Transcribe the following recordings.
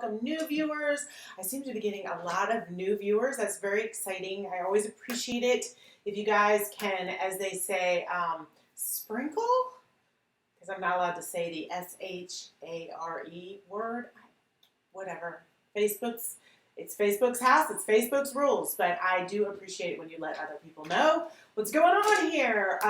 welcome new viewers. I seem to be getting a lot of new viewers. That's very exciting. I always appreciate it if you guys can, as they say, sprinkle, because I'm not allowed to say the S-H-A-R-E word. Whatever. It's Facebook's house. It's Facebook's rules. But I do appreciate it when you let other people know what's going on here.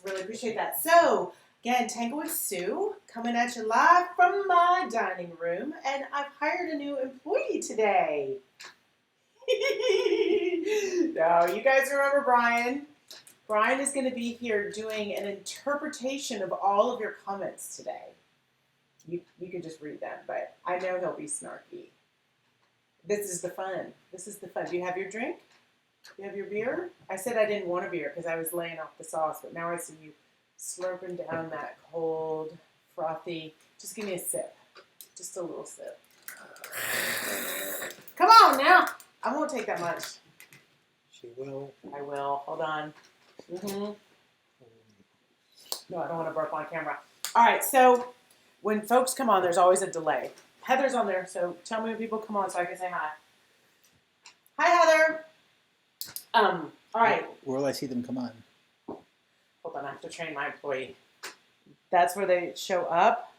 Really appreciate that. So, again, Tanglewood Sue coming at you live from my dining room. And I've hired a new employee today. No, you guys remember Brian. Brian is going to be here doing an interpretation of all of your comments today. You can just read them, but I know he'll be snarky. This is the fun. This is the fun. Do you have your drink? Do you have your beer? I said I didn't want a beer because I was laying off the sauce, but now I see you slurping down that cold, frothy. Just give me a sip. Just a little sip. Come on now. I won't take that much. She will. I will. Hold on. No, I don't want to burp on camera. All right, so when folks come on, there's always a delay. Heather's on there, so tell me when people come on so I can say hi. Hi, Heather. All right. Where will I see them come on? Hold on, I have to train my employee. That's where they show up.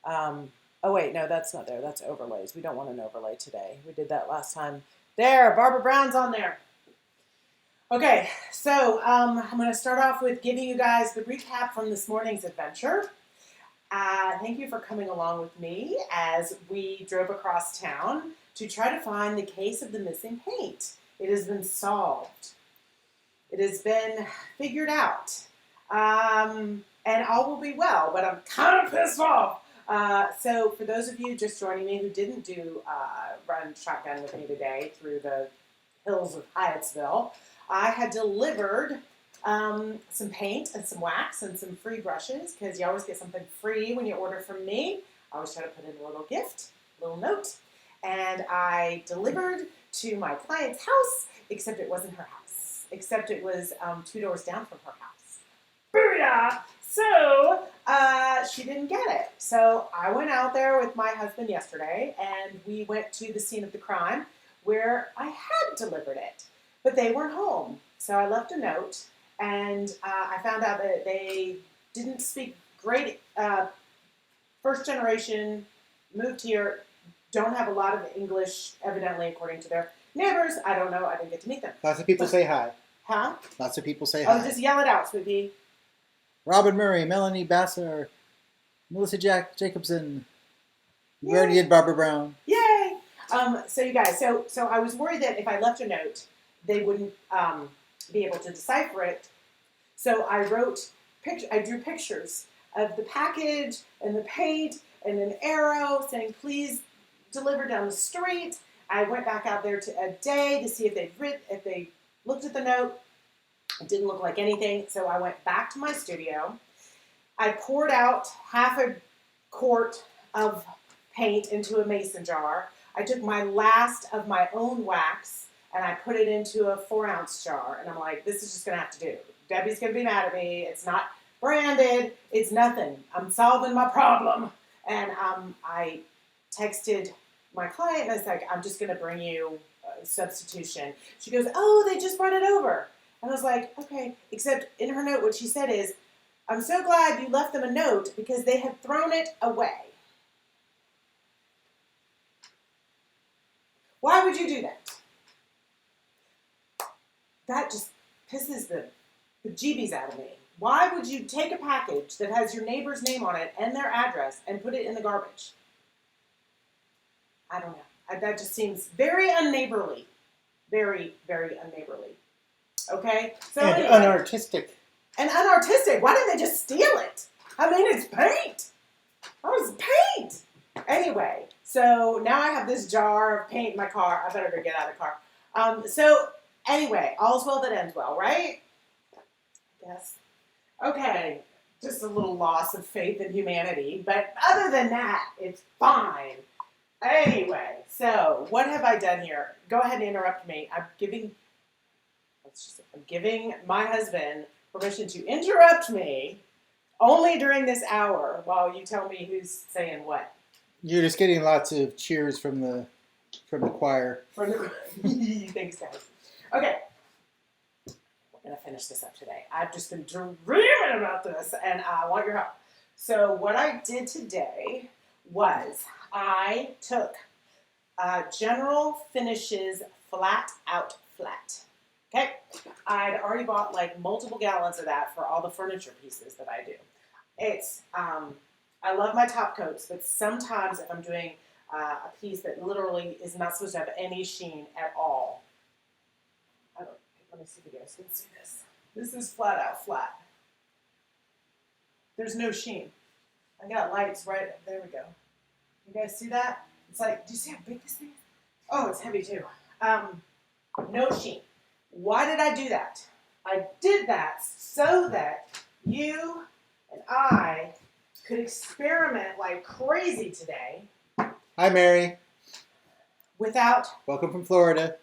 Oh, wait, no, that's not there. That's overlays. We don't want an overlay today. We did that last time. There, Barbara Brown's on there. Okay, so I'm going to start off with giving you guys the recap from this morning's adventure. Thank you for coming along with me as we drove across town to try to find the case of the missing paint. It has been solved. It has been figured out. And all will be well, but I'm kind of pissed off. So for those of you just joining me who didn't run shotgun with me today through the hills of Hyattsville, I had delivered some paint and some wax and some free brushes, because you always get something free when you order from me. I always try to put in a little gift, a little note. And I delivered to my client's house, except it wasn't her house. Except it was 2 doors down from her house. Booyah! So she didn't get it. So I went out there with my husband yesterday, and we went to the scene of the crime where I had delivered it. But they weren't home. So I left a note, and I found out that they didn't speak great, first generation, moved here, don't have a lot of English, evidently, according to their neighbors. I don't know. I didn't get to meet them. Lots of people say hi. Huh? Lots of people say hi. Oh, just yell it out, sweetie. Robin Murray, Melanie Bassler, Melissa Jacobson. We Yay. already did Barbara Brown. Yay! So you guys, so I was worried that if I left a note, they wouldn't be able to decipher it. So I drew pictures of the package and the paint and an arrow saying, please deliver down the street. I went back out there a day to see if they looked at the note. It didn't look like anything. So I went back to my studio. I poured out half a quart of paint into a mason jar. I took my last of my own wax and I put it into a 4-ounce jar. And I'm like, this is just going to have to do. Debbie's going to be mad at me. It's not branded. It's nothing. I'm solving my problem. And I texted my client and I was like, I'm just going to bring you a substitution. She goes, oh, they just brought it over. And I was like, okay. Except in her note, what she said is, I'm so glad you left them a note because they had thrown it away. Why would you do that? That just pisses the bejeebies out of me. Why would you take a package that has your neighbor's name on it and their address and put it in the garbage? I don't know. That just seems very unneighborly. Very, very unneighborly. Okay? So And anyway, unartistic. and unartistic. Why didn't they just steal it? I mean, it's paint. Oh, it's paint. Anyway, so now I have this jar of paint in my car. I better go get out of the car. So anyway, all's well that ends well, right? Yes. Okay, just a little loss of faith in humanity. But other than that, it's fine. Anyway, so what have I done here? Go ahead and interrupt me. I'm giving my husband permission to interrupt me only during this hour while you tell me who's saying what. You're just getting lots of cheers from the choir. Thanks, guys. Okay. We're going to finish this up today. I've just been dreaming about this, and I want your help. So what I did today was I took General Finishes Flat Out Flat. Okay? I'd already bought like multiple gallons of that for all the furniture pieces that I do. It's, I love my top coats, but sometimes if I'm doing a piece that literally is not supposed to have any sheen at all, let me see if you guys can see this. This is flat out flat. There's no sheen. I got lights right, there we go. You guys see that? It's like, do you see how big this thing is? Oh, it's heavy too. No sheen. Why did I do that? I did that so that you and I could experiment like crazy today. Hi, Mary. Without... Welcome from Florida.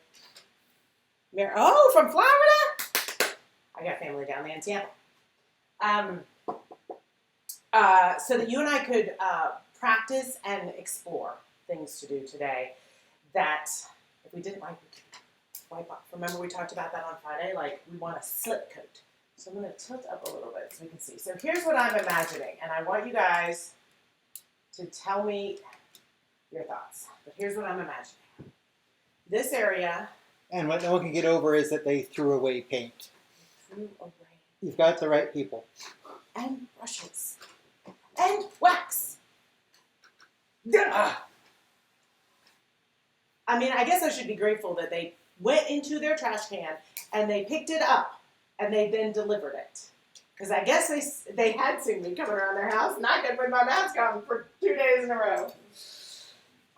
Oh, from Florida? I got family down there in Tampa. So that you and I could practice and explore things to do today that if we didn't like, we could wipe off. Remember we talked about that on Friday? Like we want a slip coat. So I'm going to tilt up a little bit so we can see. So here's what I'm imagining, and I want you guys to tell me your thoughts. But here's what I'm imagining. This area... And what no one can get over is that they threw away paint. Threw away. You've got the right people. And brushes. And wax. I mean, I guess I should be grateful that they went into their trash can and they picked it up and they then delivered it. Because I guess they had seen me coming around their house knocking with my mask on for 2 days in a row.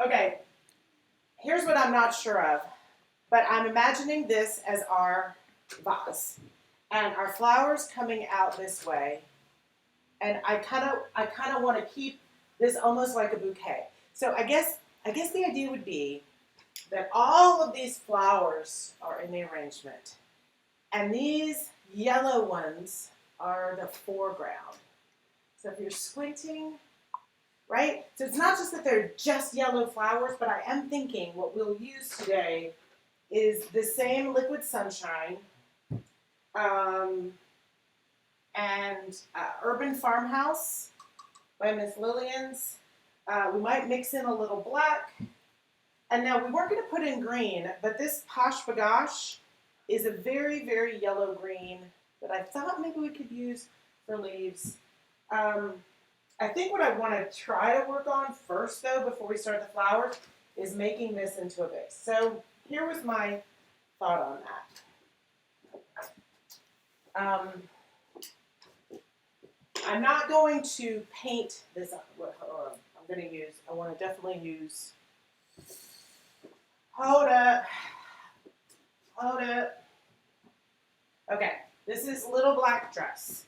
Okay, here's what I'm not sure of. But I'm imagining this as our vase. And our flowers coming out this way. And I kind of want to keep this almost like a bouquet. So I guess the idea would be that all of these flowers are in the arrangement. And these yellow ones are the foreground. So if you're squinting, right? So it's not just that they're just yellow flowers, but I am thinking what we'll use today is the same liquid sunshine and Urban Farmhouse by Miss Lillian's. We might mix in a little black. And now we weren't going to put in green, but this Posh Bagosh is a very, very yellow green that I thought maybe we could use for leaves. I think what I want to try to work on first, though, before we start the flowers, is making this into a vase. So here was my thought on that. I'm not going to paint this up. I want to definitely use, hold up. Okay, this is Little Black Dress.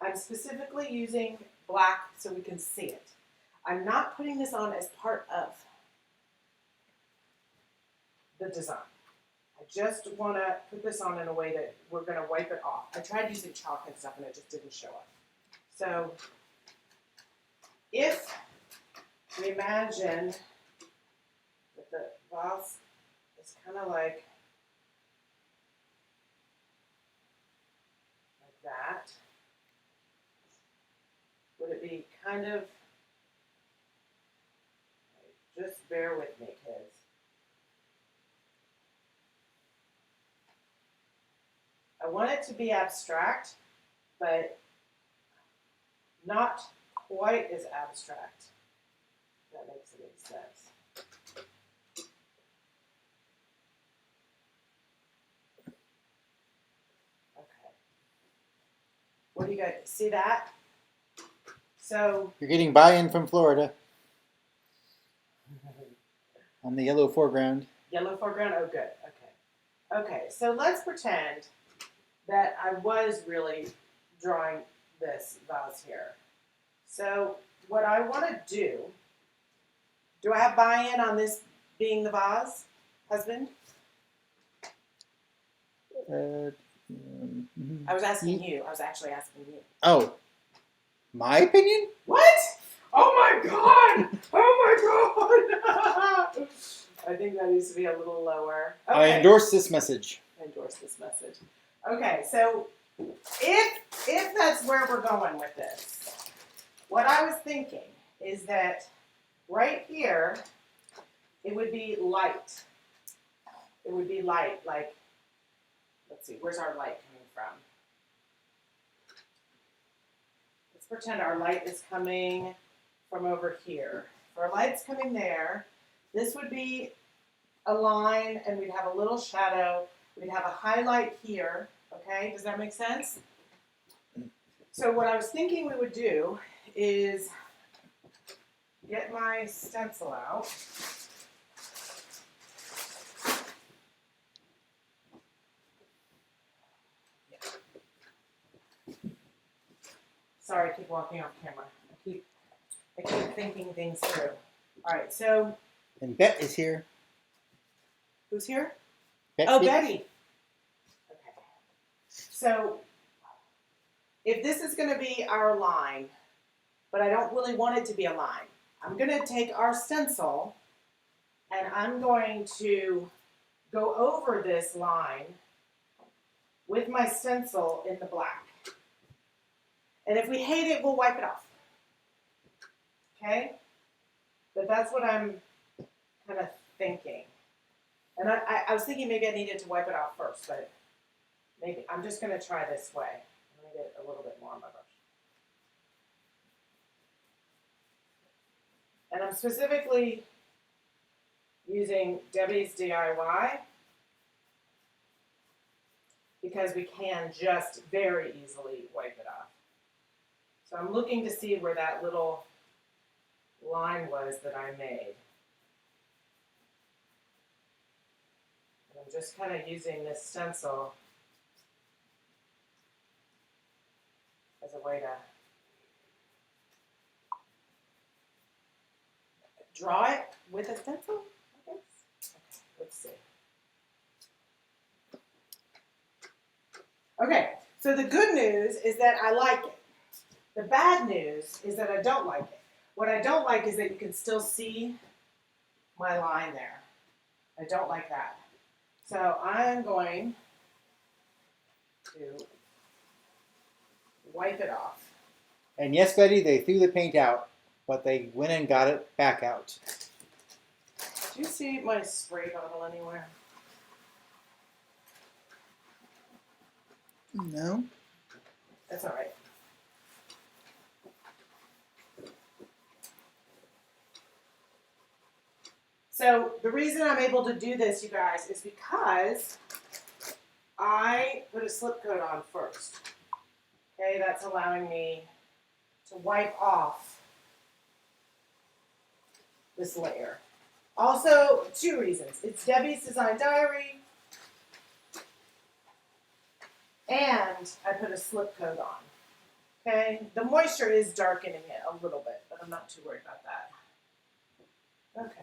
I'm specifically using black so we can see it. I'm not putting this on as part of the design. I just want to put this on in a way that we're going to wipe it off. I tried using chalk and stuff and it just didn't show up. So if we imagine that the vase is kind of like that, would it be kind of, just bear with me, kids. I want it to be abstract, but not quite as abstract. If that makes any sense. Okay. What do you guys see that? So You're getting buy-in from Florida on the yellow foreground. Yellow foreground? Oh, good. Okay. Okay, so let's pretend that I was really drawing this vase here. So what I want to do I have buy-in on this being the vase, husband? Mm-hmm. I was asking you. I was actually asking you. Oh. My opinion? What? Oh my god! Oh my god! I think that needs to be a little lower. Okay. I endorse this message. Endorse this message. Okay, so if that's where we're going with this, what I was thinking is that right here, it would be light. It would be light, like, let's see, where's our light coming from? Let's pretend our light is coming from over here. If our light's coming there, this would be a line, and we'd have a little shadow. We'd have a highlight here, okay? Does that make sense? So what I was thinking we would do is get my stencil out. Sorry, I keep walking off camera. I keep thinking things through. All right, so. And Bet is here. Who's here? Betty. Oh, Betty. Okay. So, if this is going to be our line, but I don't really want it to be a line, I'm going to take our stencil and I'm going to go over this line with my stencil in the black. And if we hate it, we'll wipe it off. Okay? But that's what I'm kind of thinking. And I was thinking maybe I needed to wipe it off first, but maybe I'm just going to try this way. I'm going to get a little bit more on my brush. And I'm specifically using Debbie's DIY because we can just very easily wipe it off. So I'm looking to see where that little line was that I made. And I'm just kind of using this stencil as a way to draw it with a stencil, I guess. Okay, let's see. Okay, so the good news is that I like it. The bad news is that I don't like it. What I don't like is that you can still see my line there. I don't like that. So I'm going to wipe it off. And yes, Betty, they threw the paint out, but they went and got it back out. Do you see my spray bottle anywhere? No. That's all right. So the reason I'm able to do this, you guys, is because I put a slip coat on first. Okay, that's allowing me to wipe off this layer. Also, two reasons. It's Debbie's Design Diary, and I put a slip coat on. Okay, the moisture is darkening it a little bit, but I'm not too worried about that. Okay.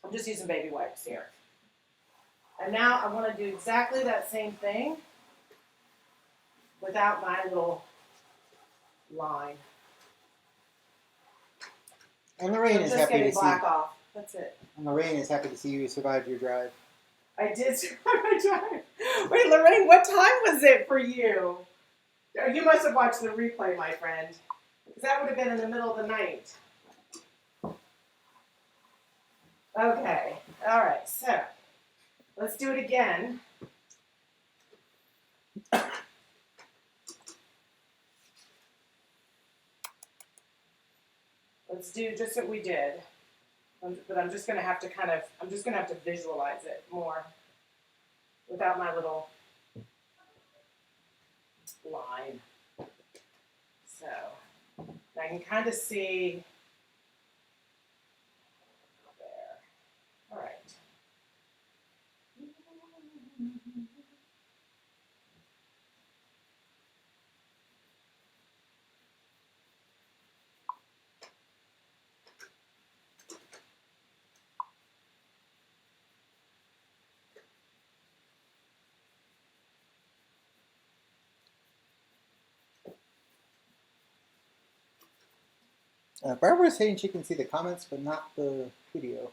I'm just using baby wipes here. And now I want to do exactly that same thing without my little line. And Lorraine is just happy getting to see. black off. That's it. And Lorraine is happy to see you survived your drive. I did survive my drive. Wait, Lorraine, what time was it for you? You must have watched the replay, my friend. Because that would have been in the middle of the night. Okay. All right. So let's do it again. Let's do just what we did. But I'm just going to have to I'm just going to have to visualize it more without my little line. So I can kind of see there. All right. Barbara's saying she can see the comments, but not the video.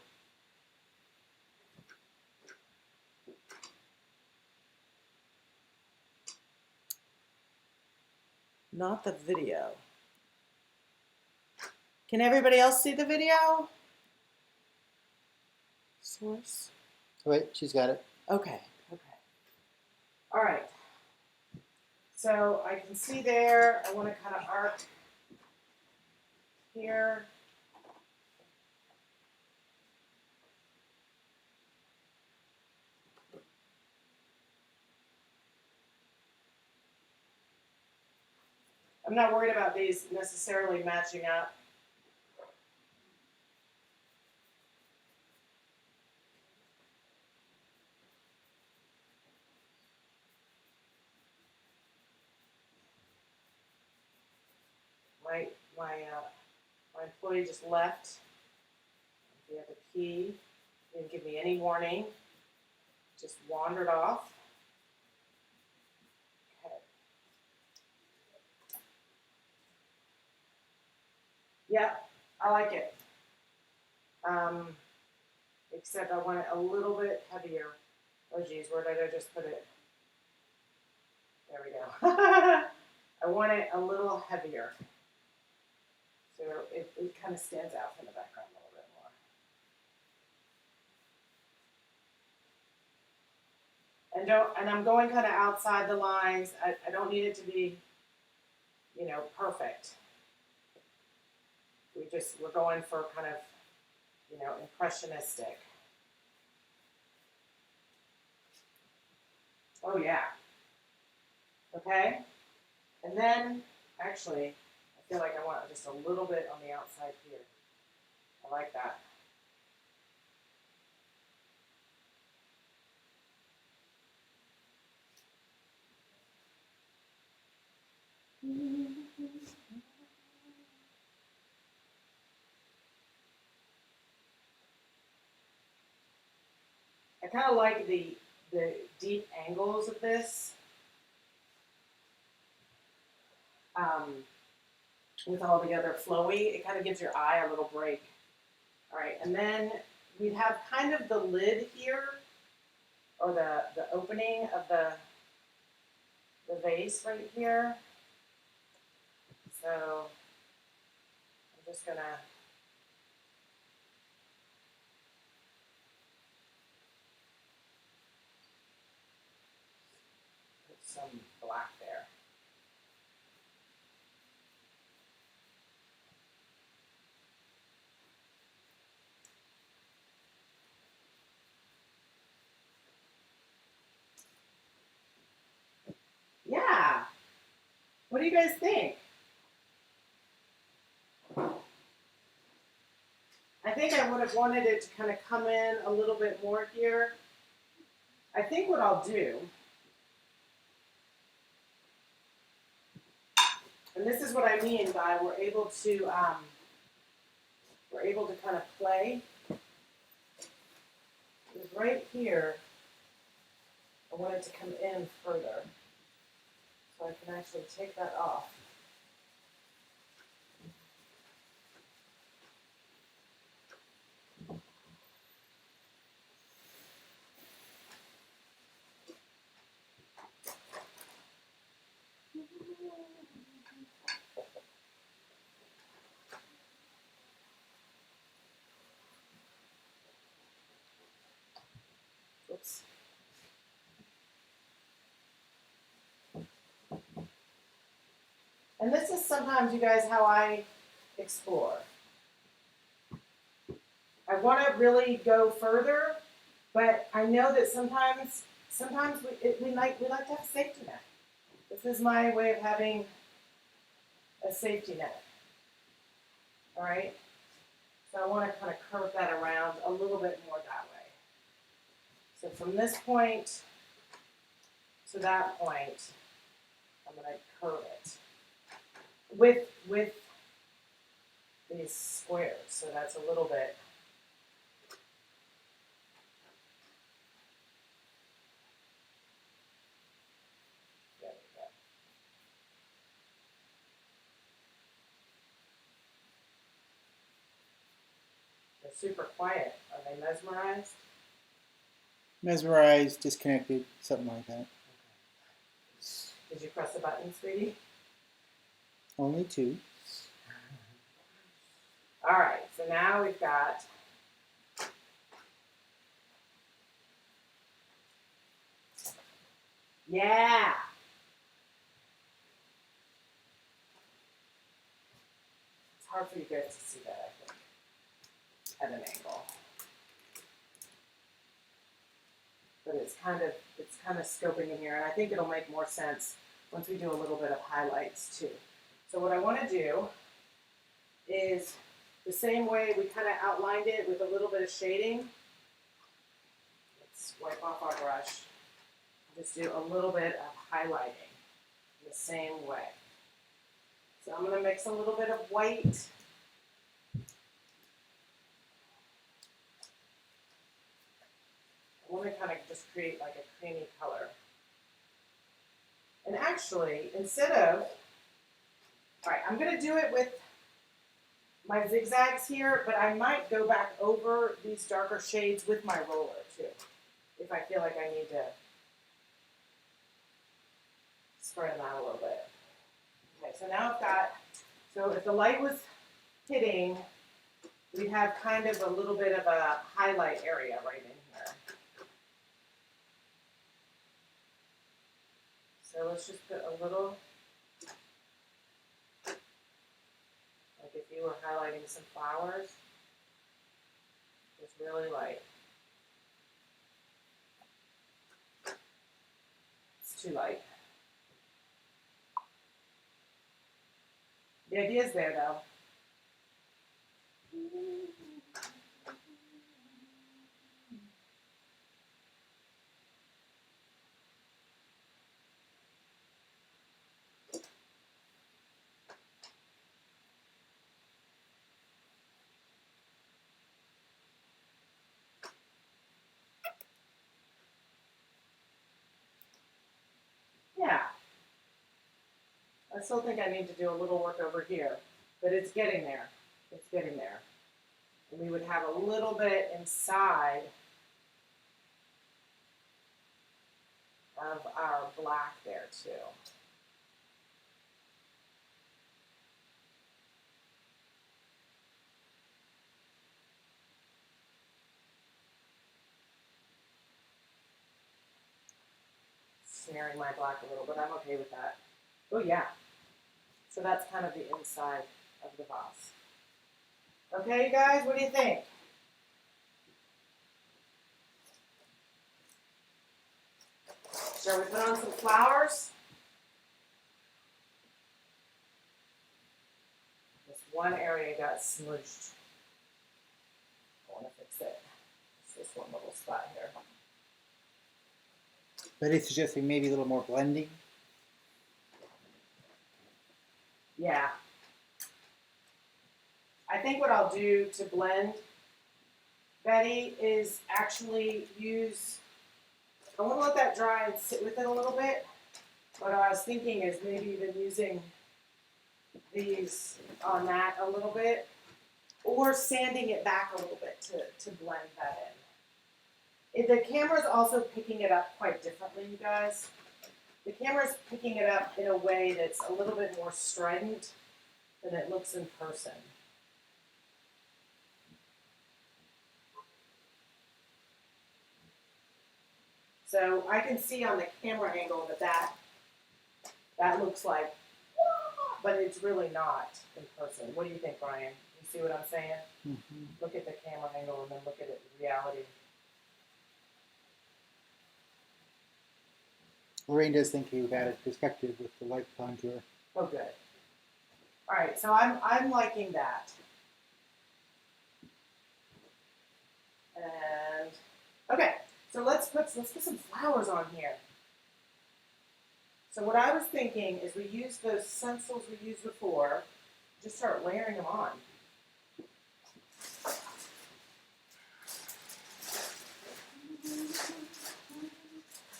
Not the video. Can everybody else see the video? Source. Wait, she's got it. Okay. Okay. All right. So I can see there. I want to kind of arc here. I'm not worried about these necessarily matching up. My employee just left. He had the key. Didn't give me any warning. Just wandered off. Okay. Yeah, I like it. Except I want it a little bit heavier. Oh geez, where did I just put it? There we go. I want it a little heavier. So it kind of stands out from the background a little bit more. And I'm going kind of outside the lines. I don't need it to be, perfect. We're going for kind of, impressionistic. Oh yeah. Okay. And then, actually, I feel like I want just a little bit on the outside here. I like that. I kind of like the deep angles of this. With all the other flowy, it kind of gives your eye a little break. All right, and then we'd have kind of the lid here, or the opening of the vase right here. So I'm just gonna put some black there. Yeah. What do you guys think? I think I would have wanted it to kind of come in a little bit more here. I think what I'll do, and this is what I mean by we're able to kind of play, is right here, I want it to come in further. So I can actually take that off. Oops. And this is sometimes, you guys, how I explore. I want to really go further, but I know that sometimes we like to have a safety net. This is my way of having a safety net. All right? So I want to kind of curve that around a little bit more that way. So from this point to that point, I'm going to curve it with these squares. So that's a little bit. There we go. super quiet. Are they mesmerized? Mesmerized, disconnected, something like that. Did you press the button, sweetie? Only two. All right, so now we've got yeah. It's hard for you guys to see that, I think, at an angle. But it's kind of scoping in here, and I think it'll make more sense once we do a little bit of highlights too. So what I want to do is the same way we kind of outlined it with a little bit of shading. Let's wipe off our brush. Just do a little bit of highlighting the same way. So I'm going to mix a little bit of white. I want to kind of just create like a creamy color. And actually, instead of, all right, I'm going to do it with my zigzags here, but I might go back over these darker shades with my roller too, if I feel like I need to spread them out a little bit. Okay, so now I've got, so if the light was hitting, we'd have kind of a little bit of a highlight area right in here. So let's just put a little, like if you were highlighting some flowers, just really light. It's too light. The idea is there though. Yeah. I still think I need to do a little work over here, but it's getting there. It's getting there. And we would have a little bit inside of our black there too. Smearing my black a little, but I'm okay with that. Oh yeah. So that's kind of the inside of the vase. Okay, you guys, what do you think? Shall we put on some flowers? This one area got smudged. I want to fix it. It's this one little spot here. Betty suggesting maybe a little more blending. Yeah. I think what I'll do to blend, Betty, is actually use, I want to let that dry and sit with it a little bit. What I was thinking is maybe even using these on that a little bit, or sanding it back a little bit to blend that in. The camera's also picking it up quite differently, you guys. The camera's picking it up in a way that's a little bit more strident than it looks in person. So I can see on the camera angle that looks like, but it's really not in person. What do you think, Brian? You see what I'm saying? Mm-hmm. Look at the camera angle and then look at it in reality. Lorraine does think you've added perspective with the light contour. Oh, good. All right, so I'm liking that. And okay, so let's put some flowers on here. So what I was thinking is we use those stencils we used before, just start layering them on.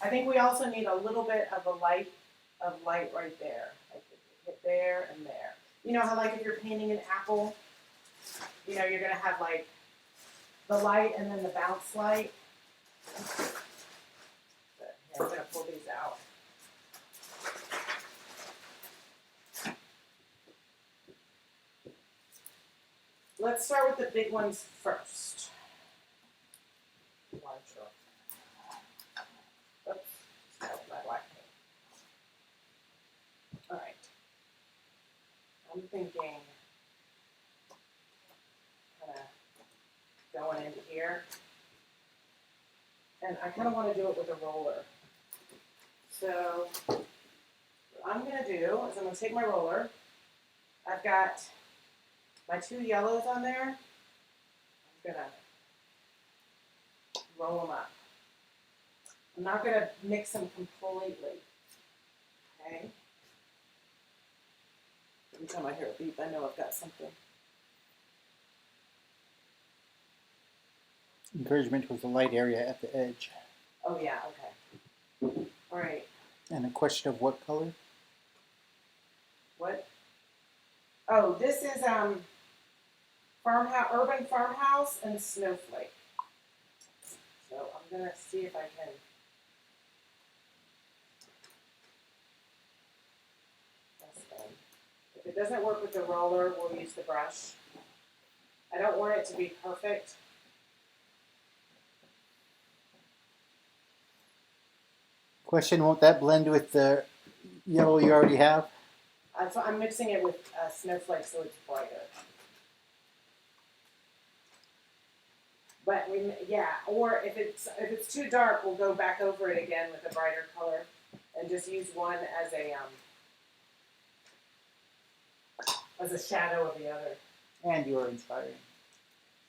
I think we also need a little bit of light right there. Like hit there and there. You know how like if you're painting an apple, you know, you're gonna have like the light and then the bounce light. But here, I'm going to pull these out. Let's start with the big ones first. Larger. Oops, start with my black paint. All right. I'm thinking kind of going into here. And I kind of want to do it with a roller. So what I'm going to do is I'm going to take my roller. I've got my 2 yellows on there. I'm going to roll them up. I'm not going to mix them completely. Okay? Every time I hear a beep, I know I've got something. Encouragement was the light area at the edge. Oh, yeah, okay. All right. And a question of what color? What? Oh, this is urban farmhouse and snowflake. So I'm gonna see if I can. If it doesn't work with the roller, we'll use the brush. I don't want it to be perfect. Question, won't that blend with the yellow you already have? So I'm mixing it with snowflake so it's brighter. But or if it's too dark, we'll go back over it again with a brighter color and just use one as a shadow of the other. And you're inspiring.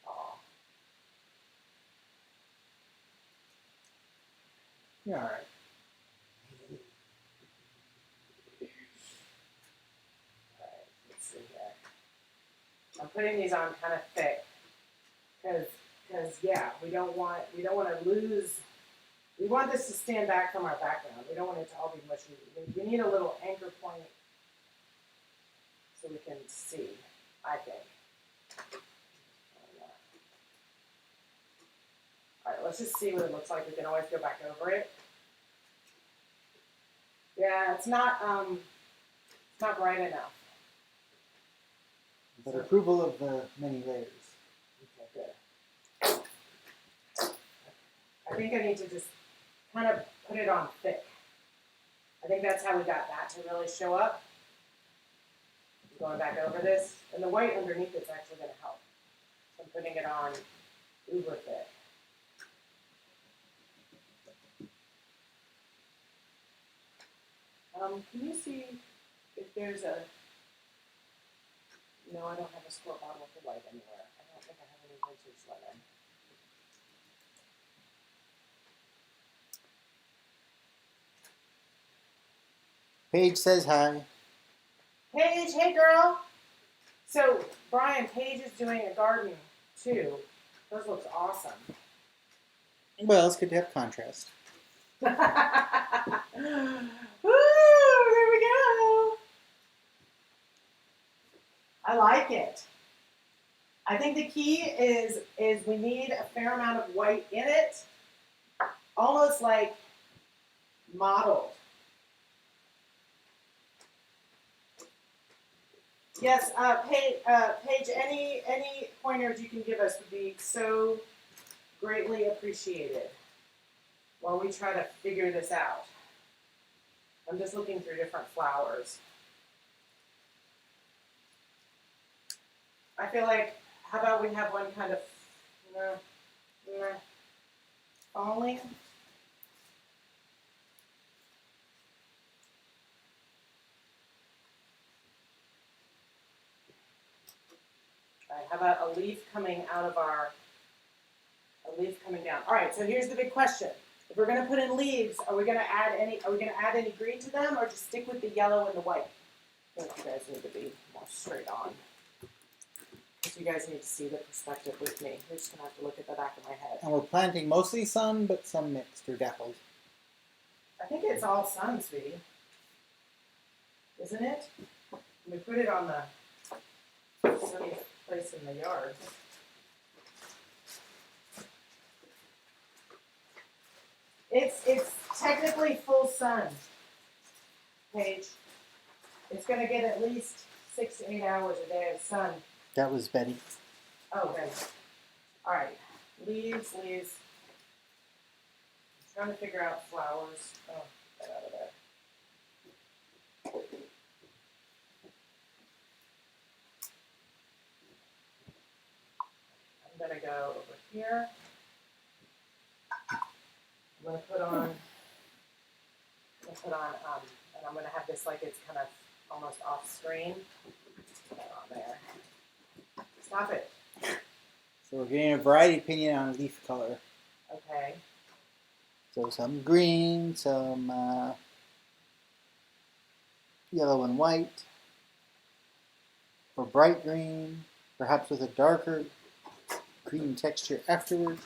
Aw. Yeah, all right. Let's see here. I'm putting these on kind of thick because we don't want to lose. We want this to stand back from our background. We don't want it to all be mushy. We need a little anchor point so we can see, I think. All right, let's just see what it looks like. We can always go back over it. Yeah, it's not bright enough. But approval of the many layers. Okay, good. I think I need to just kind of put it on thick. I think that's how we got that to really show up. Going back over this, and the white underneath it's actually going to help. So I'm putting it on uber thick. Can you see if there's a? No, I don't have a squirt bottle for white anywhere. I don't think I have any vintage lemon. Paige says hi. Paige, hey girl. So Brian, Paige is doing a garden too. Those looks awesome. Well, it's good to have contrast. Woo! There we go. I like it. I think the key is we need a fair amount of white in it, almost like mottled. Yes, Paige, any pointers you can give us would be so greatly appreciated while we try to figure this out. I'm just looking through different flowers. I feel like, how about we have one kind of falling? All right, how about a leaf coming out of a leaf coming down? All right, so here's the big question. If we're going to put in leaves, are we going to add any green to them, or just stick with the yellow and the white? I think you guys need to be more straight on. Because you guys need to see the perspective with me. You're just going to have to look at the back of my head. And we're planting mostly sun, but some mixed or dappled. I think it's all sun, sweetie. Isn't it? We put it on the sunny place in the yard. It's technically full sun, Paige. It's gonna get at least 6 to 8 hours a day of sun. That was Betty. Oh, good. All right, leaves. I'm trying to figure out flowers. Oh, get out of there. I'm gonna go over here. I'm gonna put on, and I'm gonna have this like it's kind of almost off screen. Put that on there. Stop it. So we're getting a variety opinion on leaf color. Okay. So some green, some yellow and white, or bright green, perhaps with a darker green texture afterward.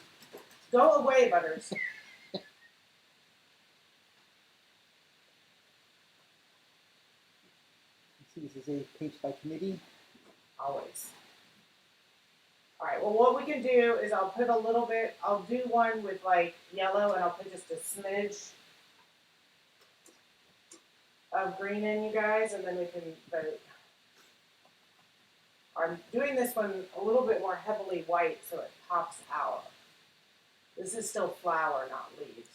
Go away, Butters. This is a page by committee. Always. All right, well, what we can do is I'll put a little bit, I'll do one with like yellow and I'll put just a smidge of green in, you guys, and then we can vote. I'm doing this one a little bit more heavily white so it pops out. This is still flower, not leaves.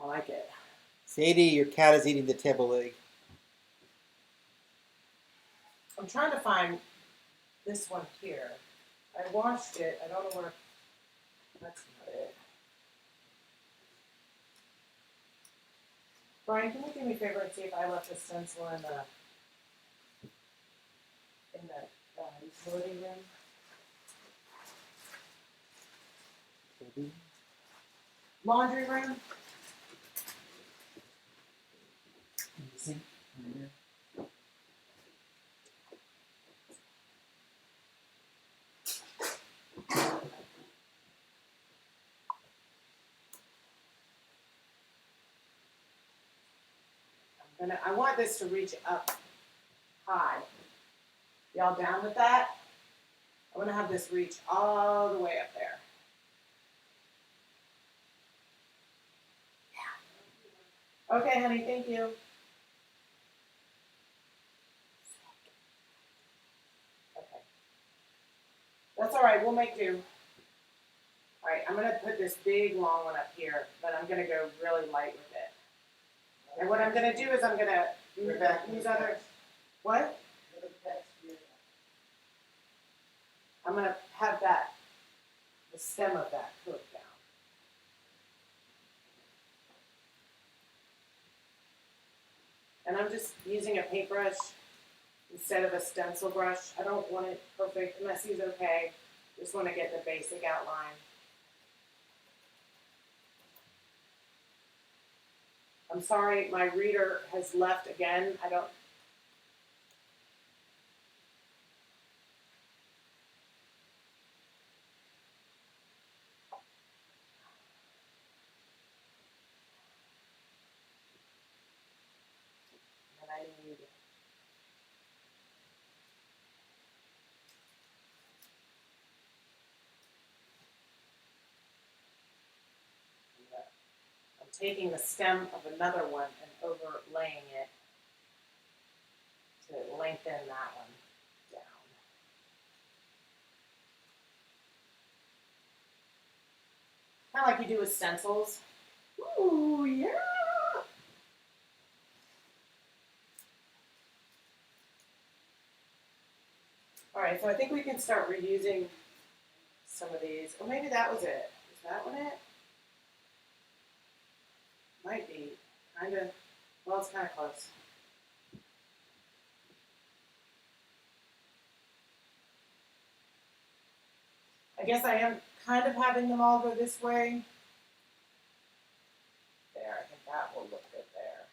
I like it. Sadie, your cat is eating the table leg. I'm trying to find this one here. I washed it. I don't know where. That's not it. Brian, can you do me a favor and see if I left the stencil in the utility room? Sadie. Laundry room? See? I want this to reach up high. Y'all down with that? I want to have this reach all the way up there. Yeah. Okay, honey, thank you. Okay. That's all right, we'll make do. All right, I'm going to put this big long one up here, but I'm going to go really light with it. And what I'm going to do is I'm going to use other, what? I'm going to have the stem of that cook down. And I'm just using a paintbrush instead of a stencil brush. I don't want it perfect. Messy is okay. Just want to get the basic outline. I'm sorry, my reader has left again. I don't. And I need. I'm taking the stem of another one and overlaying it to lengthen that one down. Kind of like you do with stencils. Ooh, yeah! All right, so I think we can start reusing some of these. Or maybe that was it. Is that one it? Might be. Kind of. Well, it's kind of close. I guess I am kind of having them all go this way. There, I think that will look good there.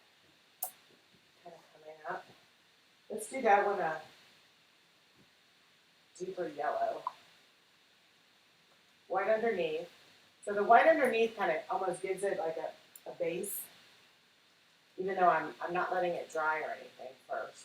Kind of coming up. Let's do that one a deeper yellow. White underneath. So the white underneath kind of almost gives it like a base, even though I'm not letting it dry or anything first.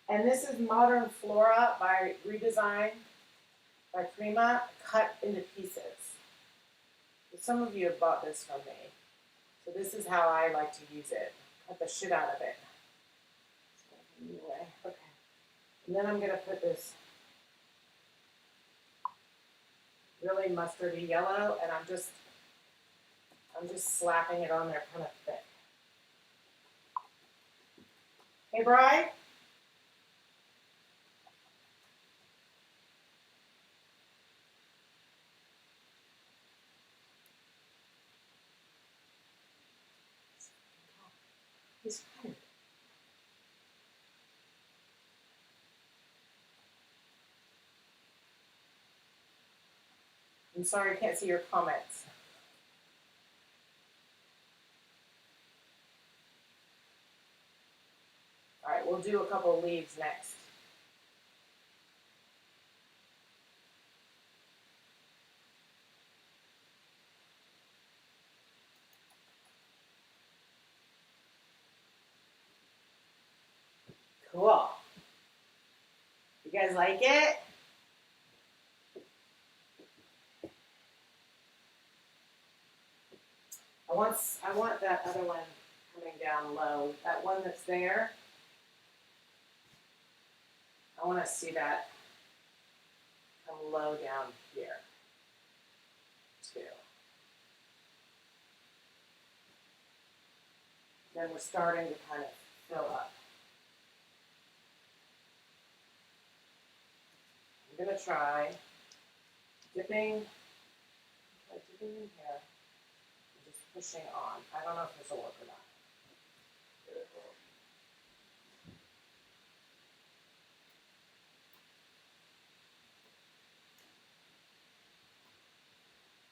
And this is Modern Flora by Redesign by Prima, cut into pieces. Some of you have bought this from me. So this is how I like to use it. Cut the shit out of it. Anyway, okay. And then I'm gonna put this really mustardy yellow, and I'm just slapping it on there kind of thick. Hey, Bri? He's tired. I'm sorry I can't see your comments. All right, we'll do a couple of leaves next. Cool. You guys like it? I want that other one coming down low. That one that's there. I want to see that come low down here, too. Then we're starting to kind of fill up. I'm going to try dipping in here and just pushing on. I don't know if this will work or not.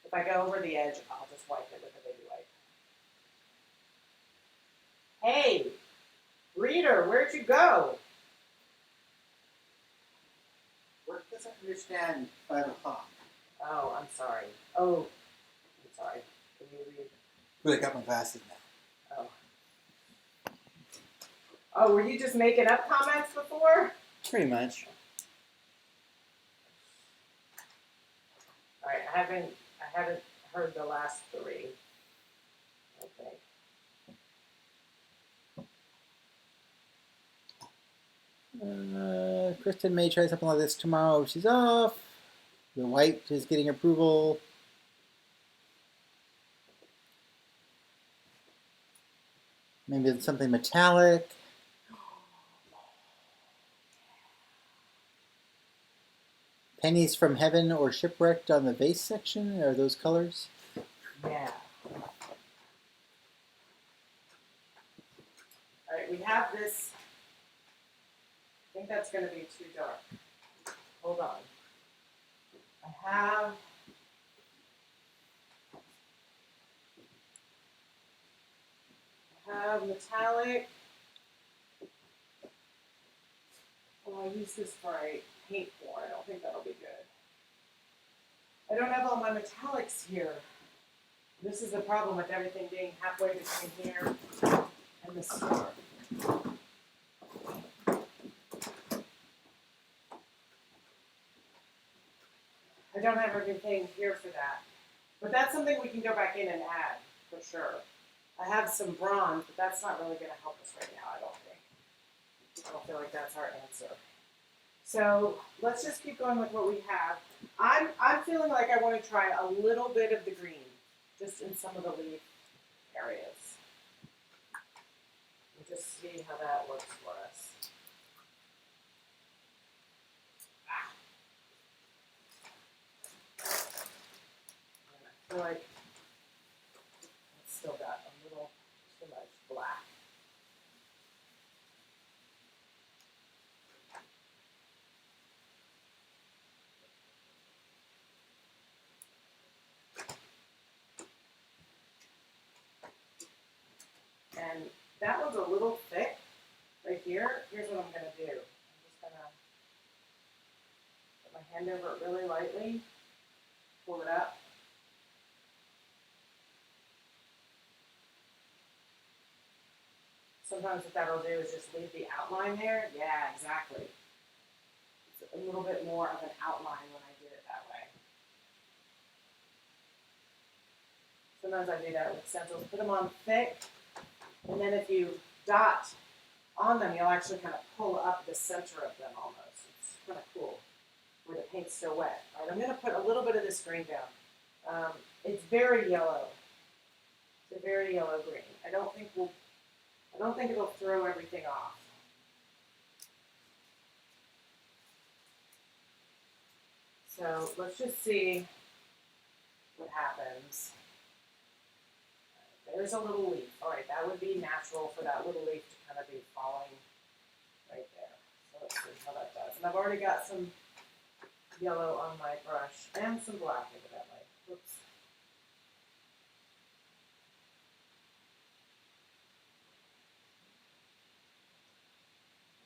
If I go over the edge, I'll just wipe it with a baby wipe. Hey, reader, where'd you go? Work doesn't understand 5 o'clock. Oh, I'm sorry. Oh, I'm sorry. Can you read? But I got my glasses now. Oh. Oh, were you just making up comments before? Pretty much. All right, I haven't heard the last three. Okay. Kristen may try something like this tomorrow if she's off. The white is getting approval. Maybe it's something metallic. Pennies from Heaven or Shipwrecked on the vase section. Are those colors? Yeah. All right, we have this. I think that's going to be too dark. Hold on. I have metallic. Oh, I use this for a paint pour. I don't think that'll be good. I don't have all my metallics here. This is the problem with everything being halfway between here and the store. I don't have everything here for that. But that's something we can go back in and add, for sure. I have some bronze, but that's not really going to help us right now, I don't think. I don't feel like that's our answer. So let's just keep going with what we have. I'm feeling like I want to try a little bit of the green, just in some of the leaf areas. And just see how that works for us. I feel like it's still got a little too much black. And that one's a little thick right here. Here's what I'm going to do. I'm just going to put my hand over it really lightly, pull it up. Sometimes what that'll do is just leave the outline there. Yeah, exactly. It's a little bit more of an outline when I did it that way. Sometimes I do that with stencils. Put them on thick, and then if you dot on them, you'll actually kind of pull up the center of them almost. It's kind of cool where the paint's still wet. All right, I'm going to put a little bit of this green down. It's very yellow. It's a very yellow green. I don't think it'll throw everything off. So let's just see what happens. There's a little leaf. All right, that would be natural for that little leaf to kind of be falling right there. So let's see how that does. And I've already got some yellow on my brush and some black evidently. Oops.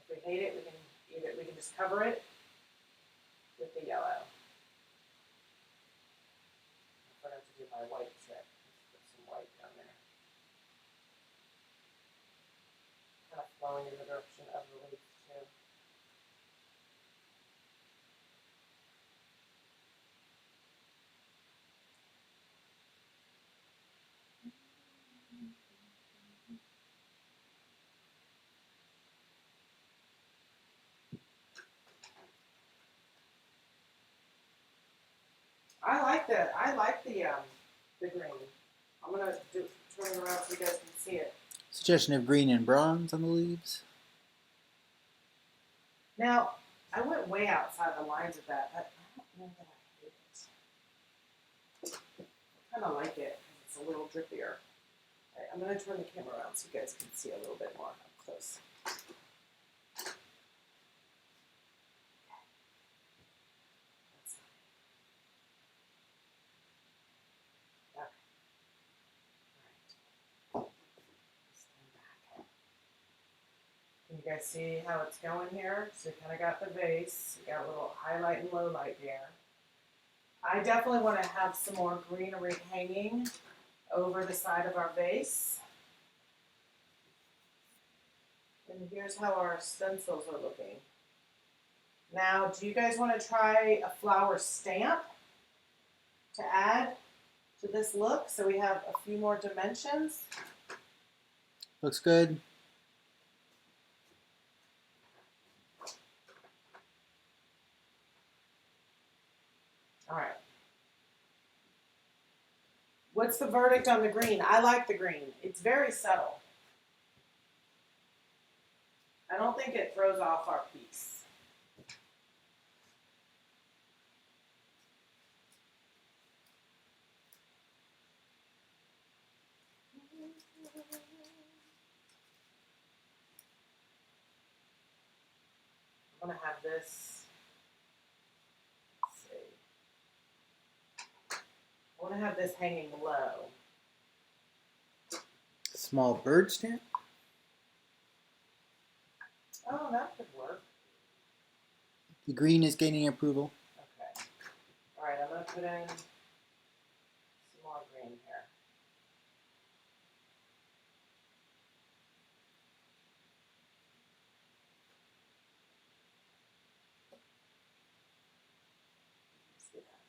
If we hate it, we can just cover it with the yellow. I forgot to do my white trick. Let's put some white down there. Kind of flowing in the direction of the leaf too. I like the green. I'm gonna turn it around so you guys can see it. Suggestion of green and bronze on the leaves. Now, I went way outside the lines of that, but I don't know that I hate it. I kind of like it because it's a little drippier. All right, I'm gonna turn the camera around so you guys can see a little bit more up close. Can you guys see how it's going here? So we kind of got the vase, we got a little highlight and low light here. I definitely want to have some more greenery hanging over the side of our vase. And here's how our stencils are looking. Now, do you guys want to try a flower stamp to add to this look so we have a few more dimensions? Looks good. All right. What's the verdict on the green? I like the green. It's very subtle. I don't think it throws off our piece. I'm going to have this, let's see. I want to have this hanging low. Small bird stamp. Oh, that could work. The green is gaining approval. Okay. All right, I'm going to put in some more green here. See that?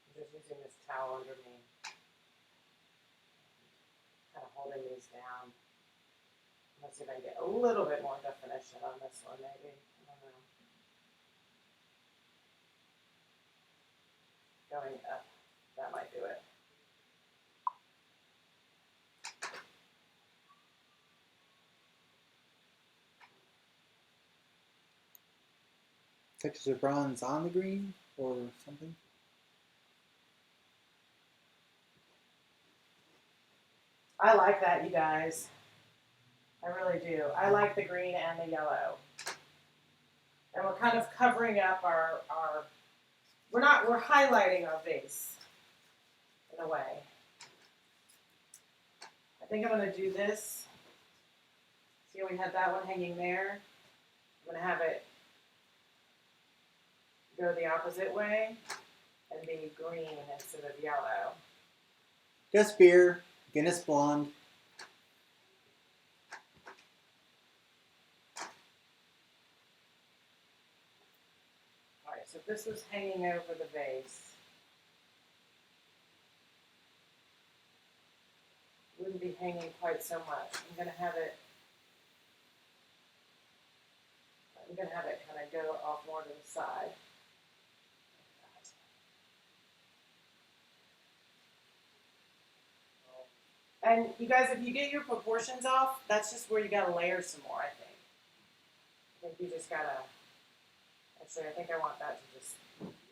I'm just using this towel under me. Kind of holding these down. Let's see if I can get a little bit more definition on this one, maybe. I don't know. Going up, that might do it. Touches of bronze on the green or something. I like that, you guys. I really do. I like the green and the yellow. And we're kind of covering up we're highlighting our vase in a way. I think I'm going to do this. See how we had that one hanging there? I'm going to have it go the opposite way and be green instead of yellow. Just beer. Guinness Blonde. If this was hanging over the vase, it wouldn't be hanging quite so much. I'm going to have it kind of go off more to the side. And you guys, if you get your proportions off, that's just where you got to layer some more, I think. I think you just got to, actually, I think I want that to just,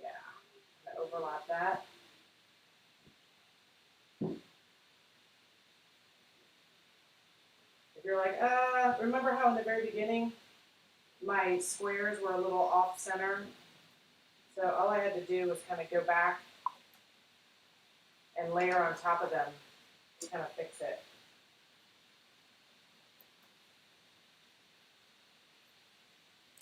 yeah, kind of overlap that. If you're like, remember how in the very beginning, my squares were a little off center? So all I had to do was kind of go back and layer on top of them to kind of fix it.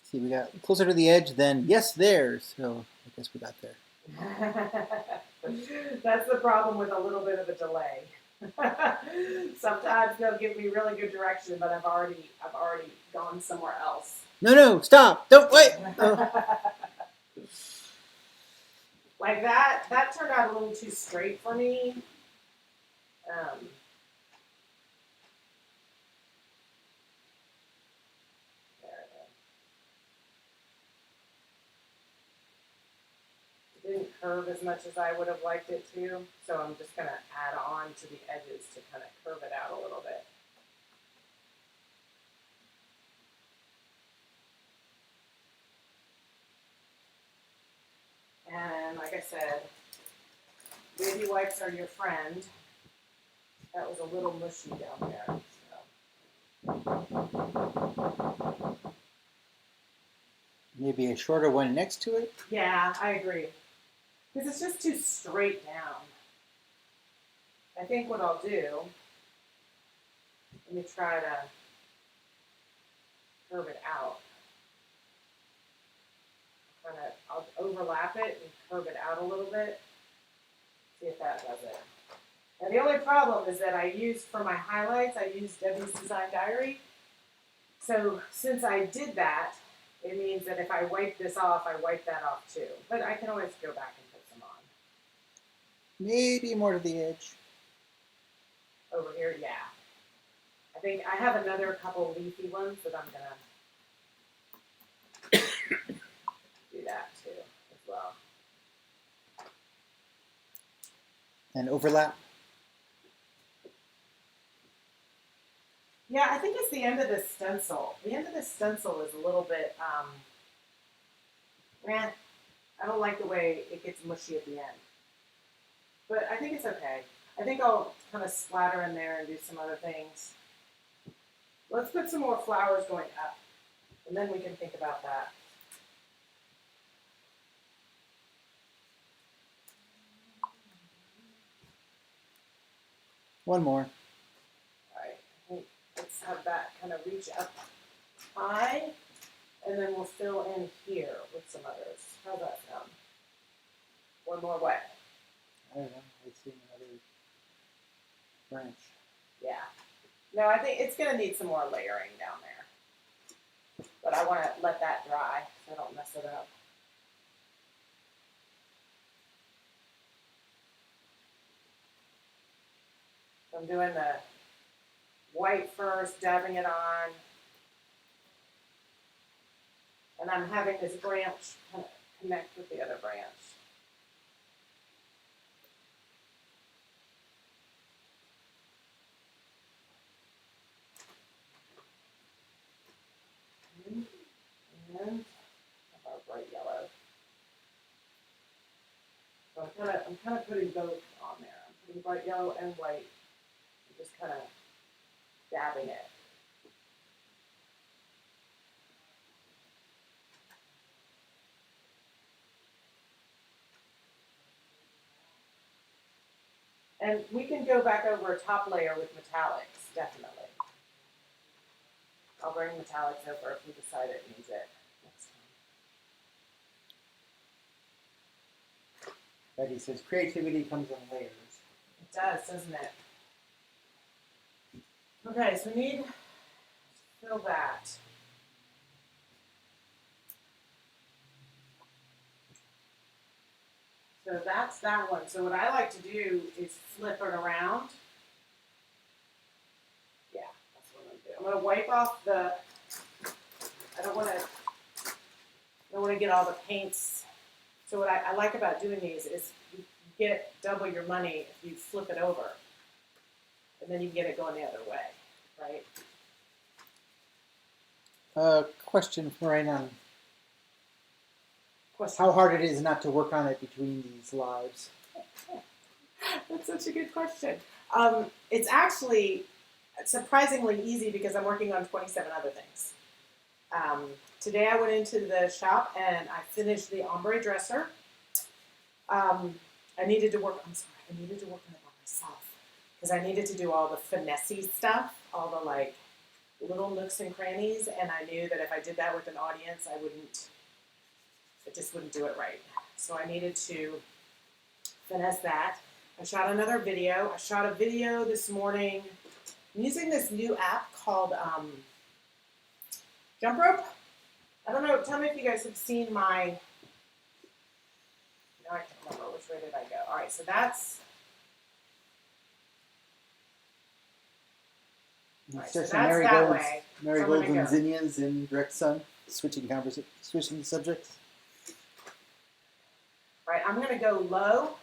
See, we got closer to the edge than yes there, so I guess we got there. That's the problem with a little bit of a delay. Sometimes they'll give me really good direction, but I've already gone somewhere else. No, stop! Don't wait! Oh. Like that turned out a little too straight for me. It didn't curve as much as I would have liked it to, so I'm just going to add on to the edges to kind of curve it out a little bit. And like I said, baby wipes are your friend. That was a little mushy down there. So. Maybe a shorter one next to it? Yeah, I agree. Because it's just too straight down. I think what I'll do, let me try to curve it out. I'll overlap it and curve it out a little bit. See if that does it. Now the only problem is that for my highlights, I used Debbie's Design Diary. So since I did that, it means that if I wipe this off, I wipe that off too. But I can always go back and put some on. Maybe more to the edge. Over here, yeah. I think I have another couple leafy ones that I'm going to do that too as well. And overlap? Yeah, I think it's the end of this stencil. The end of this stencil is a little bit, I don't like the way it gets mushy at the end. But I think it's okay. I think I'll kind of splatter in there and do some other things. Let's put some more flowers going up, and then we can think about that. One more. All right, let's have that kind of reach up high, and then we'll fill in here with some others. How's that sound? One more way. I don't know. I see another branch. Yeah. No, I think it's going to need some more layering down there. But I want to let that dry so I don't mess it up. So I'm doing the white first, dabbing it on. And I'm having this branch kind of connect with the other branch. And our bright yellow. So I'm kind of putting both on there. I'm putting bright yellow and white. I'm just kind of dabbing it. And we can go back over a top layer with metallics, definitely. I'll bring metallics over if we decide it needs it next time. Betty says creativity comes in layers. It does, doesn't it? Okay, so we need to fill that. So that's that one. So what I like to do is flip it around. Yeah, that's what I'm going to do. I'm going to wipe off the, I don't want to get all the paints. So what I like about doing these is you get double your money if you flip it over. And then you can get it going the other way, right? Question for right now. Question. How hard it is not to work on it between these lives? That's such a good question. It's actually surprisingly easy because I'm working on 27 other things. Today I went into the shop and I finished the ombre dresser. I needed to work on it by myself because I needed to do all the finessey stuff, all the like little nooks and crannies, and I knew that if I did that with an audience, I just wouldn't do it right. So I needed to finesse that. I shot another video. I shot a video this morning. I'm using this new app called Jump Rope. I don't know. Tell me if you guys have seen my. No, I can't remember which way did I go. All right, so that's. It's so just that's marigolds, that way. marigolds So and zinnias in direct sun, switching subjects. Right, I'm going to go low,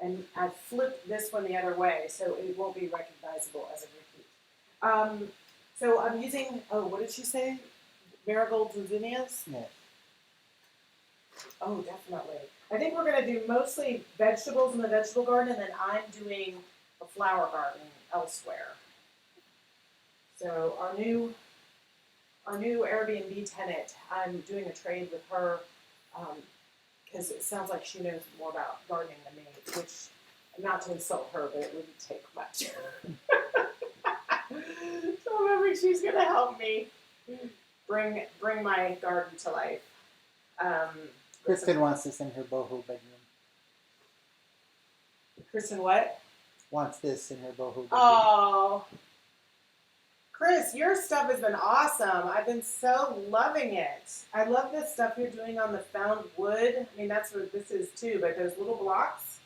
and I flip this one the other way, so it won't be recognizable as a repeat. So I'm using. Oh, what did she say? Marigolds and zinnias? Yeah. Oh, definitely. I think we're going to do mostly vegetables in the vegetable garden, and then I'm doing a flower garden elsewhere. So our new Airbnb tenant, I'm doing a trade with her because it sounds like she knows more about gardening than me, which, not to insult her, but it wouldn't take much. So I'm hoping she's going to help me bring my garden to life. Kristen wants this in her boho bedroom. Kristen what? Wants this in her boho bedroom. Oh, Chris, your stuff has been awesome. I've been so loving it. I love this stuff you're doing on the found wood. I mean, that's what this is too, but those little blocks.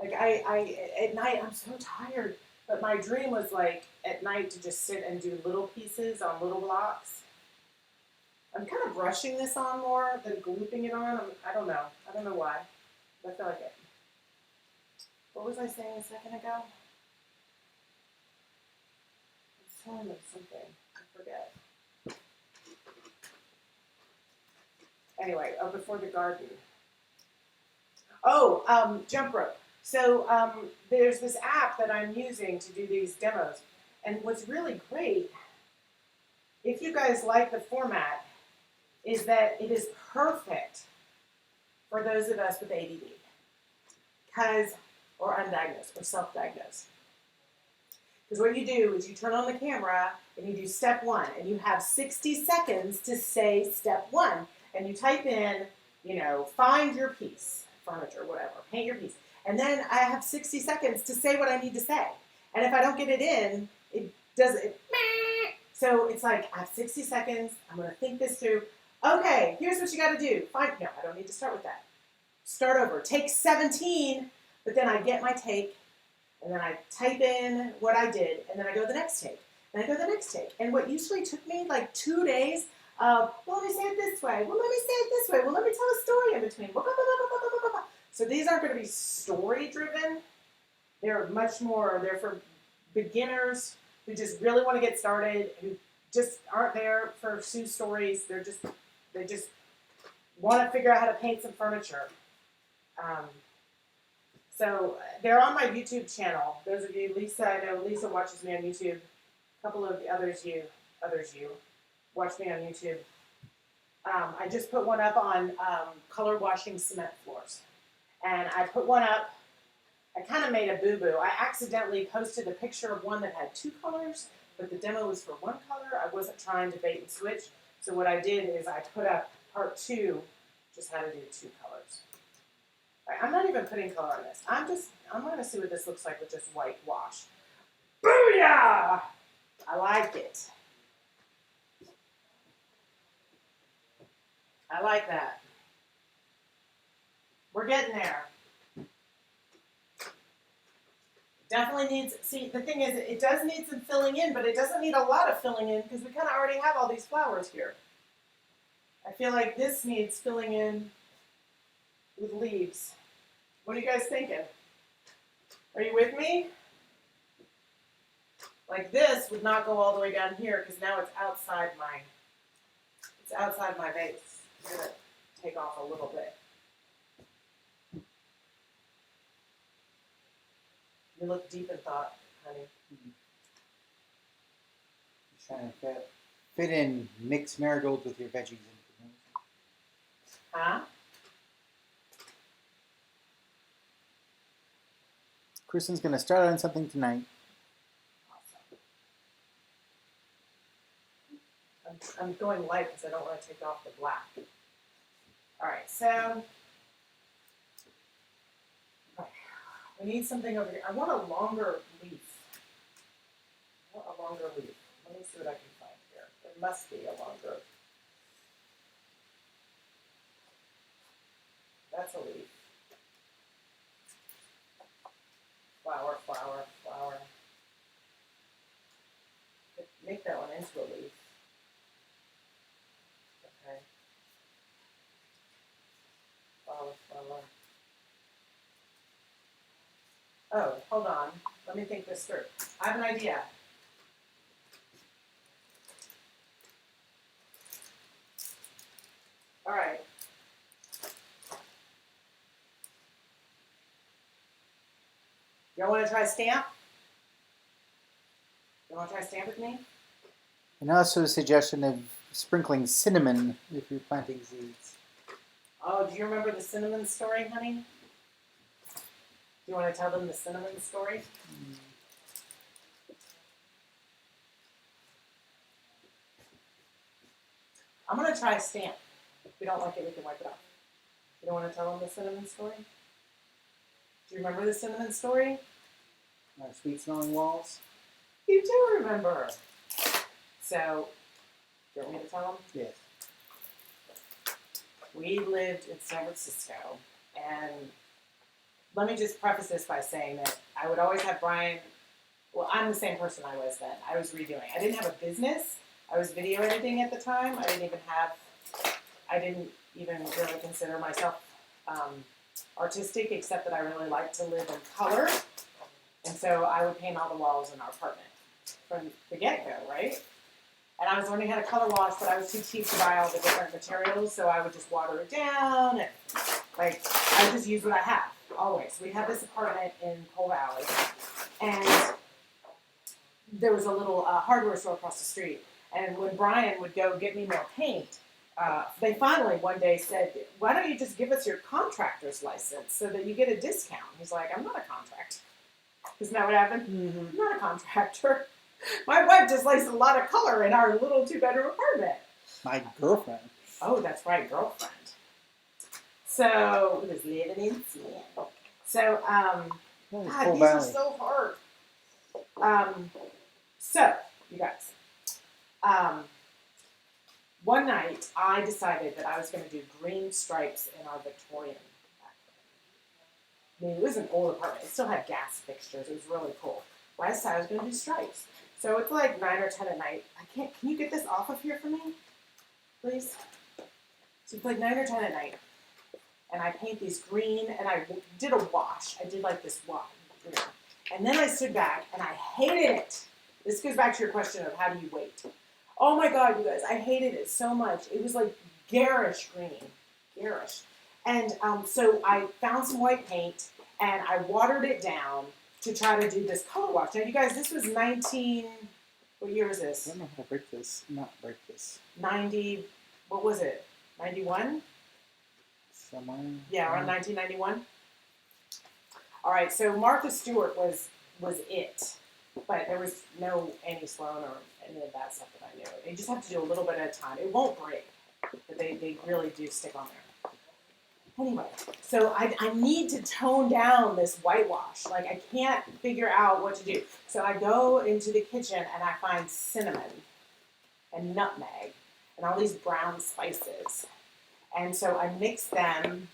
Like I at night, I'm so tired, but my dream was like at night to just sit and do little pieces on little blocks. I'm kind of brushing this on more than glooping it on. I don't know. I don't know why. But I feel like it. What was I saying a second ago? I was telling them something. I forget. Anyway, before the garden. Oh, jump rope. So there's this app that I'm using to do these demos. And what's really great, if you guys like the format, is that it is perfect for those of us with ADD, or undiagnosed, or self-diagnosed. Because what you do is you turn on the camera and you do step one, and you have 60 seconds to say step one, and you type in, find your piece, furniture, whatever, paint your piece, and then I have 60 seconds to say what I need to say, and if I don't get it in, it does it. So it's like I have 60 seconds. I'm going to think this through. Okay, here's what you got to do. No, I don't need to start with that. Start over. Take 17, but then I get my take, and then I type in what I did, and then I go to the next take, and I go to the next take. And what usually took me like 2 days of, well, let me say it this way. Well, let me say it this way. Well, let me tell a story in between. So these aren't going to be story-driven. They're much more, they're for beginners who just really want to get started, who just aren't there for Sue stories. They just want to figure out how to paint some furniture. So they're on my YouTube channel. Those of you, Lisa, I know Lisa watches me on YouTube. A couple of the others you watch me on YouTube. I just put one up on color washing cement floors. And I put one up, I kind of made a boo-boo. I accidentally posted a picture of one that had two colors, but the demo was for one color. I wasn't trying to bait and switch. So what I did is I put up part two, just how to do two colors. Right, I'm not even putting color on this. I'm going to see what this looks like with just white wash. Booyah! I like it. I like that. We're getting there. Definitely needs, see, the thing is, it does need some filling in, but it doesn't need a lot of filling in because we kind of already have all these flowers here. I feel like this needs filling in with leaves. What are you guys thinking? Are you with me? Like this would not go all the way down here because now it's outside my vase. I'm gonna take off a little bit. You look deep in thought, honey. Trying to fit in mixed marigolds with your veggies. Huh? Kristen's going to start on something tonight. I'm going light because I don't want to take off the black. All right, so we need something over here. I want a longer leaf. Let me see what I can find here. There must be a longer. That's a leaf. Flower. Make that one into a leaf. Okay. Flower. Oh, hold on. Let me think this through. I have an idea. All right. Y'all want to try stamp? You want to try stamp with me? And also a suggestion of sprinkling cinnamon if you're planting seeds. Oh, do you remember the cinnamon story, honey? Do you want to tell them the cinnamon story? I'm going to try stamp. If we don't like it, we can wipe it off. You don't want to tell them the cinnamon story? Do you remember the cinnamon story? Sweet smelling walls. You do remember. So, do you want me to tell them? Yes. We lived in San Francisco, and let me just preface this by saying that I would always have Brian, well, I'm the same person I was then. I was redoing. I didn't have a business. I was video editing at the time. I didn't even really consider myself artistic, except that I really liked to live in color. And so I would paint all the walls in our apartment from the get-go, right? And I was learning how to color wash, but I was too cheap to buy all the different materials, so I would just water it down, and I would just use what I have, always. We had this apartment in Pole Valley, and there was a little hardware store across the street. And when Brian would go get me more paint, they finally one day said, "Why don't you just give us your contractor's license so that you get a discount?" He's like, "I'm not a contractor." Isn't that what happened? Mm-hmm. I'm not a contractor. My wife just likes a lot of color in our little 2-bedroom apartment. My girlfriend. Oh, that's right, girlfriend. So, it was living in sin. So, God, these are so hard. So, you guys, one night I decided that I was going to do green stripes in our Victorian bathroom. I mean, it was an old apartment. It still had gas fixtures. It was really cool. But I decided I was going to do stripes. So it's like 9 or 10 at night. Can you get this off of here for me, please? So it's like 9 or 10 at night. And I paint these green, and I did a wash. I did like this wash. And then I stood back, and I hated it. This goes back to your question of how do you wait. Oh my God, you guys, I hated it so much. It was like garish green. Garish. And so I found some white paint, and I watered it down to try to do this color wash. Now, you guys, this was what year was this? I don't know how to break this. Not break this. 90, what was it? 91? Somewhere. Yeah, around 1991. All right, so Martha Stewart was it. But there was no Annie Sloan or any of that stuff that I knew. You just have to do a little bit at a time. It won't break, but they really do stick on there. Anyway, so I need to tone down this whitewash. Like, I can't figure out what to do. So I go into the kitchen and I find cinnamon and nutmeg and all these brown spices. And so I mix them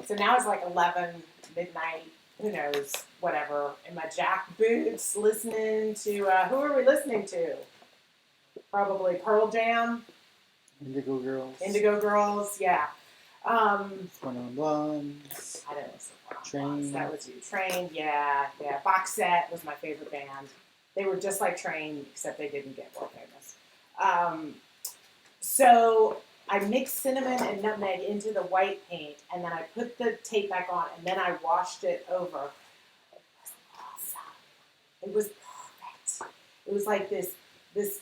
So now it's like 11 midnight. Who knows? Whatever. In my jack boots, listening to who are we listening to? Probably Pearl Jam. Indigo Girls. Indigo Girls. Yeah. 21 Blondes. I didn't listen to Train. That was you. Train. Yeah. Yeah. Box Set was my favorite band. They were just like Train, except they didn't get more famous. So I mixed cinnamon and nutmeg into the white paint, and then I put the tape back on, and then I washed it over. It was awesome. It was perfect. It was like this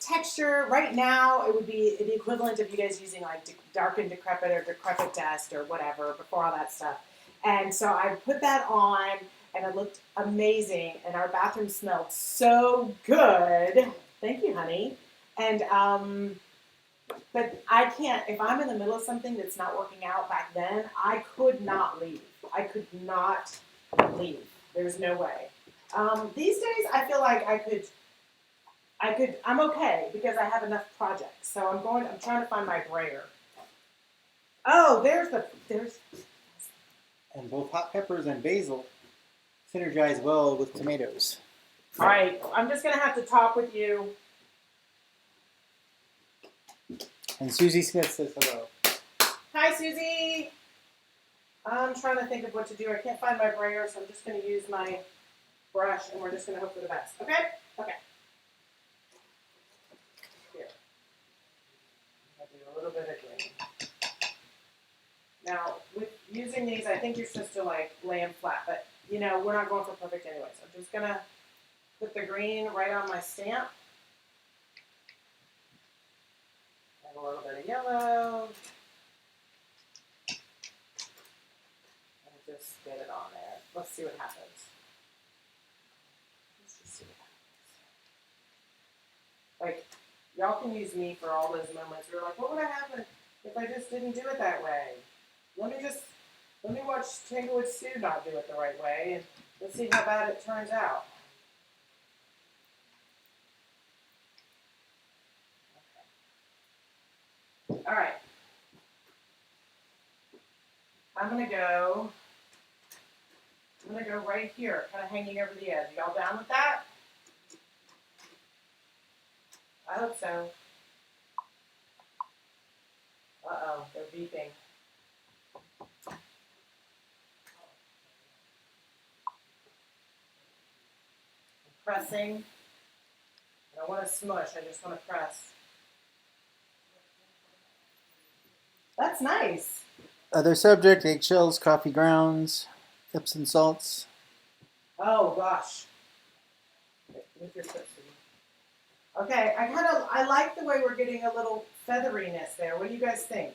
texture. Right now, it would be the equivalent of you guys using like Dark and Decrepit or Decrepit Dust or whatever before all that stuff. And so I put that on, and it looked amazing, and our bathroom smelled so good. Thank you, honey. And but I can't, if I'm in the middle of something that's not working out back then, I could not leave. I could not leave. There's no way. These days, I feel like I'm okay because I have enough projects. So I'm trying to find my brayer. Oh, there's. And both hot peppers and basil synergize well with tomatoes. All right, I'm just going to have to talk with you. And Susie Smith says hello. Hi, Susie. I'm trying to think of what to do. I can't find my brayer, so I'm just going to use my brush, and we're just going to hope for the best. Okay? Okay. Here. I'll do a little bit of green. Now, with using these, I think you're supposed to, like, lay them flat, but, you know, we're not going for perfect anyway, so I'm just going to put the green right on my stamp. And a little bit of yellow. And just get it on there. Let's see what happens. Let's just see what happens. Like, y'all can use me for all those moments where you're like, what would have happened if I just didn't do it that way? Let me watch Tanglewood Sue not do it the right way, and let's see how bad it turns out. Okay. All right. I'm gonna go right here, kind of hanging over the edge. Y'all down with that? I hope so. Uh-oh, they're beeping. I'm pressing. I don't want to smush, I just want to press. That's nice. Other subject, eggshells, coffee grounds, Epsom salts. Oh gosh. With your foot. Okay, I like the way we're getting a little featheriness there. What do you guys think?